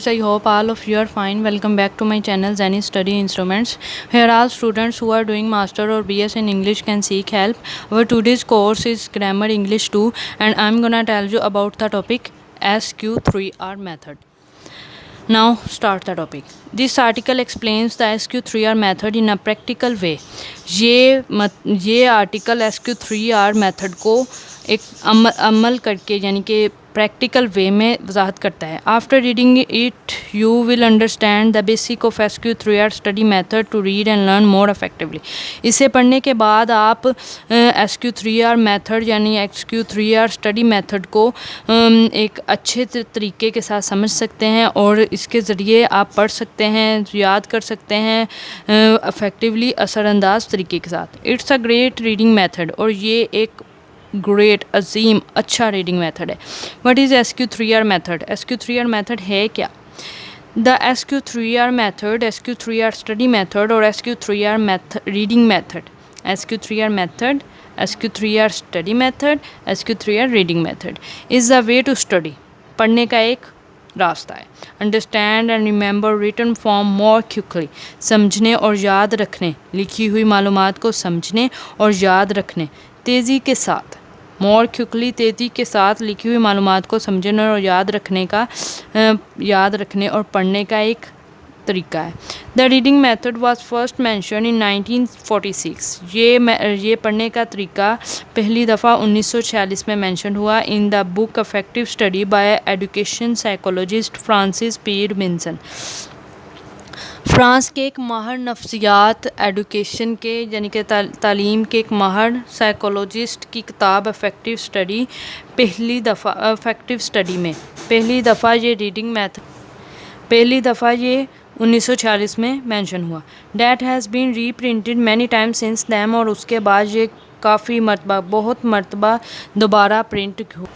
I hope all of you are fine. Welcome back to my channel Zenny Study Instruments. Here all students who are doing master or BS in English can seek help. Our today's course is Grammar English 2 and I'm gonna tell you about the topic SQ3R method. Now start the topic. This article explains the SQ3R method in a practical way. ये article SQ3R method को एक अमल करके यानी कि practical way में वजाहत करता है. After reading it you will understand the basic of SQ3R study method to read and learn more effectively. इसे पढ़ने के बाद आप SQ3R मेथड यानी SQ3R स्टडी मेथड को एक अच्छे तरीके के साथ समझ सकते हैं और इसके ज़रिए आप पढ़ सकते हैं, याद कर सकते हैं इफ़ेक्टिवली, असरअंदाज तरीके के साथ. It's a great reading method और ये एक ग्रेट अजीम अच्छा रीडिंग मेथड है. What is SQ3R method? SQ3R method है क्या? The SQ3R method, SQ3R study method और SQ3R method reading method, SQ3R method, SQ3R study method, SQ3R reading method is the way to study. पढ़ने का एक रास्ता है. Understand and remember written form more quickly. समझने और याद रखने, लिखी हुई मालूमात को समझने और याद रखने तेज़ी के साथ. मोर क्विकली तेज़ी के साथ लिखी हुई मालूमात को समझने और याद रखने और पढ़ने का एक तरीका है. The reading method was first mention in 1946. ये पढ़ने का तरीका पहली दफ़ा 1946 में मेंशन हुआ in the book effective study bye education psychologist Francis Pir मिन्सन. France के एक माहर नफ्सियात एडुकेशन के यानी कि तालीम के एक माहर साइकोलॉजिस्ट की किताब इफेक्टिव स्टडी में पहली दफ़ा ये रीडिंग मेथड 1946 में मेंशन हुआ. That has been reprinted many times since then और उसके बाद ये काफ़ी मरतबा बहुत मरतबा दोबारा प्रिंट हुआ.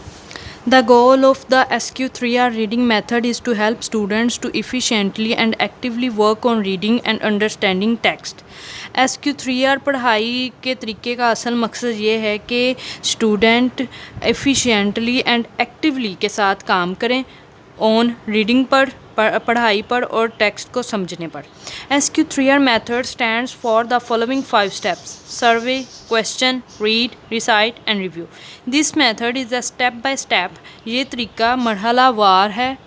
The goal of the SQ3R reading method is to help students to efficiently and actively work on reading and understanding text. SQ3R पढ़ाई के तरीके का असल मकसद ये है कि स्टूडेंट एफिशिएंटली एंड एक्टिवली के साथ काम करें ऑन रीडिंग पर, पढ़ाई पर और टेक्स्ट को समझने पर. SQ3R method stands for the following 5 steps: survey, question, read, recite and review. This method is a step by step. ये तरीका मरहलावार है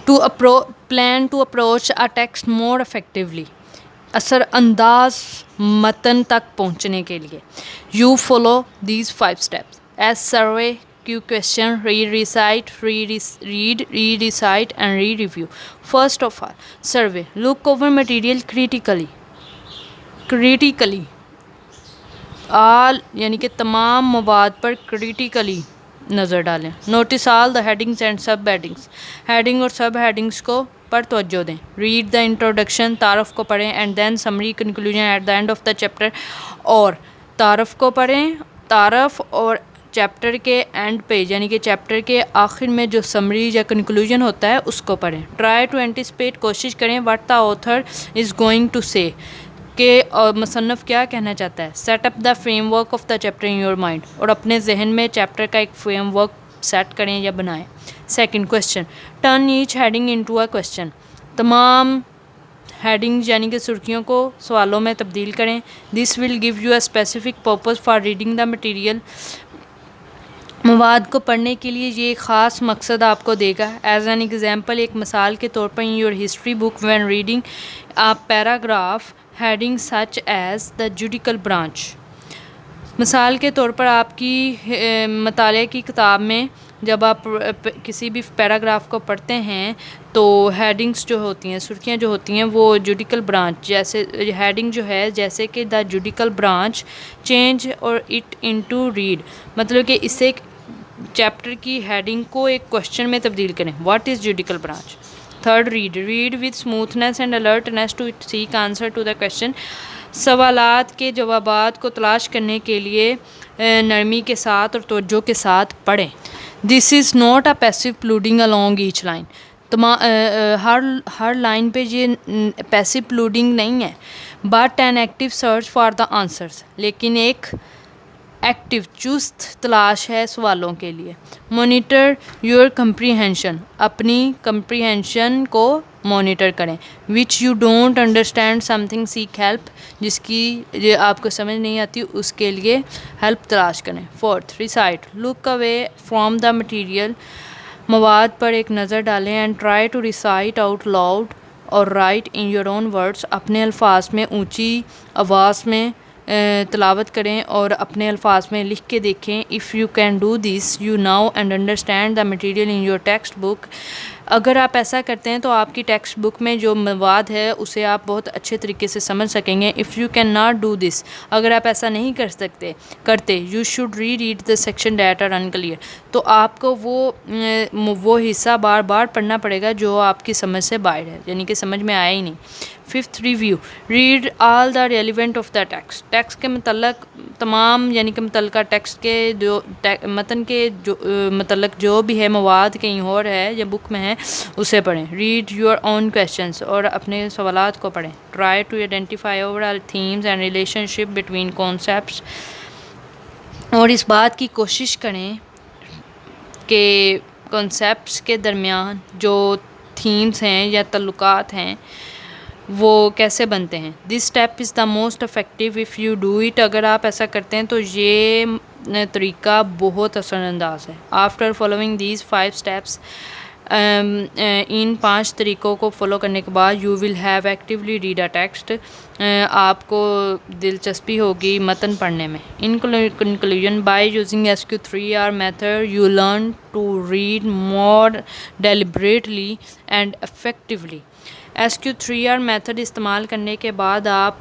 to plan to approach a text more effectively. असरअंदाज मतन तक पहुँचने के लिए you follow these 5 steps as survey, question, read, recite, read, recite and re-review. First of all, survey. Look over material critically. All यानी कि तमाम मवाद पर critically नज़र डालें. Notice all the headings and sub-headings. Heading और sub-headings को पर तवज्जो दें. Read the introduction, तारफ़ को पढ़ें and then summary conclusion at the end of the chapter. और तारफ़ को पढ़ें, तारफ़ और चैप्टर के एंड पे यानी कि चैप्टर के आखिर में जो समरी या कंक्लूजन होता है उसको पढ़ें. ट्राई टू एंटिसिपेट, कोशिश करें what the author is going to say, कि मुसन्नफ़ क्या कहना चाहता है. Set up the framework of the chapter in your mind, और अपने जहन में चैप्टर का एक फ्रेमवर्क सेट करें या बनाएं. Second, question. Turn each heading into a question. तमाम हेडिंग्स यानी कि सुर्खियों को सवालों में तब्दील करें. This will give you a specific purpose for reading the material. मवाद को पढ़ने के लिए ये ख़ास मकसद आपको देगा. एज एन एग्ज़ाम्पल, एक मिसाल के तौर पर in your history book when reading a paragraph heading such as the judicial branch. मिसाल के तौर पर आपकी मताले की किताब में जब आप किसी भी पैराग्राफ को पढ़ते हैं तो हेडिंग्स जो होती हैं, सुर्खियाँ जो होती हैं, वो जुडिकल ब्रांच जैसे हेडिंग जो है, जैसे कि द जुडिकल ब्रांच चेंज और इट इनटू रीड, मतलब कि इसे चैप्टर की हेडिंग को एक क्वेश्चन में तब्दील करें. What is judicial branch. Third, read with smoothness and alertness to seek answer to the question. सवालात के जवाबात को तलाश करने के लिए नरमी के साथ और तवज्जो के साथ पढ़ें. This is not a passive प्लूडिंग along each line. Her line पे ये पैसिव प्लूडिंग नहीं है, but an active search for the answers, लेकिन एक एक्टिव चुस्त तलाश है सवालों के लिए। मॉनिटर योर कंप्रीहेंशन, अपनी कंप्रीहेंशन को मॉनिटर करें। Which you don't understand something seek help, जिसकी आपको समझ नहीं आती उसके लिए हेल्प तलाश करें। Fourth, recite, look away from the material, मवाद पर एक नज़र डालें। And try to recite out loud और write in your own words, अपने अल्फाज में ऊंची आवाज़ में तिलावत करें और अपने अल्फाज में लिख के देखें। If you can do this you now and understand the material in your text book, अगर आप ऐसा करते हैं तो आपकी टेक्स्ट बुक में जो मवाद है उसे आप बहुत अच्छे तरीके से समझ सकेंगे। If you can not do this, अगर आप ऐसा नहीं करते you should read the section that are unclear, तो आपको वो हिस्सा बार बार पढ़ना पड़ेगा जो आपकी समझ से बाहर है, यानी कि समझ में आया ही नहीं। Fifth, review, read all the relevant of the text के मतलब तमाम, यानी कि मुतल्लिका टेक्स्ट के जो मतन के जो मतलब जो भी है मवाद कहीं और है या बुक में है उसे पढ़ें। रीड योर ओन क्वेश्चंस, और अपने सवालात को पढ़ें। Try to identify overall themes and relationship between concepts, और इस बात की कोशिश करें कि कॉन्सेप्ट्स के दरमियान जो थीम्स हैं या तल्लुकात हैं वो कैसे बनते हैं। This step is the most effective if you do it, अगर आप ऐसा करते हैं तो ये तरीका बहुत असरअंदाज है। आफ्टर फॉलोइंग दीज 5 स्टेप्स, इन 5 तरीक़ों को फॉलो करने के बाद you will have actively read a text, आपको दिलचस्पी होगी मतन पढ़ने में। In conclusion, by using SQ3R method you learn to read more deliberately and effectively. SQ3R method इस्तेमाल करने के बाद आप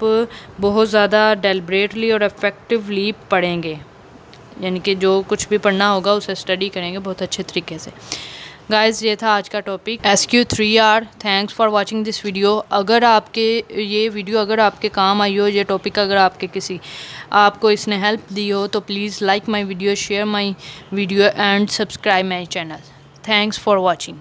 बहुत ज़्यादा डेलिब्रेटली और इफेक्टिवली पढ़ेंगे, यानी कि जो कुछ भी पढ़ना होगा उसे स्टडी करेंगे बहुत अच्छे तरीके से। गाइस, ये था आज का topic SQ3R। Thanks for watching this video. अगर ये वीडियो अगर आपके काम आई हो, ये टॉपिक अगर आपको इसने हेल्प दी हो, तो please like my video, share my video and subscribe my channel. Thanks for watching.